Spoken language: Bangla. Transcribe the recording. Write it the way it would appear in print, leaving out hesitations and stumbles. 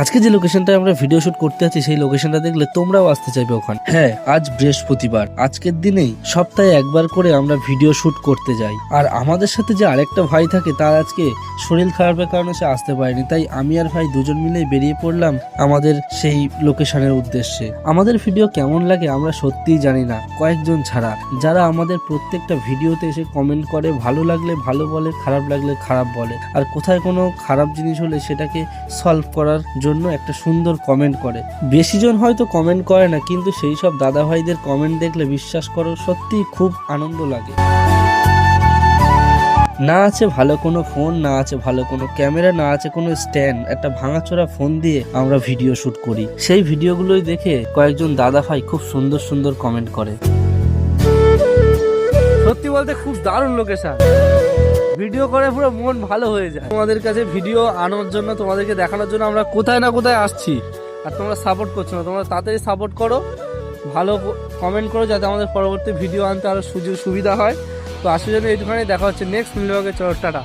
আজকে যে লোকেশনটায় আমরা ভিডিও শুট করতে আছি সেই লোকেশনটা দেখলে তোমরাও আসতে চাইবে ওখানে। হ্যাঁ, আজ বৃহস্পতিবার, আজকের দিনেই সপ্তাহে একবার করে আমরা ভিডিও শুট করতে যাই। আর আমাদের সাথে যে আরেকটা ভাই থাকে তার আজকে শরীর খারাপের কারণে সে আসতে পারেনি, তাই আমি আর ভাই দুজন মিলেই বেরিয়ে পড়লাম আমাদের সেই লোকেশনের উদ্দেশ্যে। আমাদের ভিডিও কেমন লাগে আমরা সত্যিই জানি না, কয়েকজন ছাড়া, যারা আমাদের প্রত্যেকটা ভিডিওতে এসে কমেন্ট করে, ভালো লাগলে ভালো বলে, খারাপ লাগলে খারাপ বলে, আর কোথায় কোনো খারাপ জিনিস হলে সেটাকে সলভ করার জন্য একটা সুন্দর কমেন্ট করে। বেশি জন হয়তো কমেন্ট করে না, কিন্তু সেই সব দাদা ভাইদের কমেন্ট দেখলে বিশ্বাস করো সত্যিই খুব আনন্দ লাগে। না আছে ভালো কোনো ফোন, না আছে ভালো কোনো ক্যামেরা, না আছে কোনো স্ট্যান্ড, একটা ভাঙাচোরা ফোন দিয়ে আমরা ভিডিও শুট করি। সেই ভিডিওগুলোই দেখে কয়েকজন দাদা ভাই খুব সুন্দর সুন্দর কমেন্ট করে। সত্যি বলতে খুব দারুণ লোকেশন, ভিডিও করে পুরো মন ভালো হয়ে যায়। তোমাদের কাছে ভিডিও আনার জন্য, তোমাদেরকে দেখানোর জন্য আমরা কোথায় না কোথায় আসছি, আর তোমরা সাপোর্ট করছো না। তোমরা তাড়াতাড়ি সাপোর্ট করো, ভালো কমেন্ট করো, যাতে আমাদের পরবর্তী ভিডিও আনতে আরো সুযোগ সুবিধা হয়। তো আসলে জন্য এইটুখানি, দেখা হচ্ছে নেক্সট ভিডিওকে। চলো, টাটা।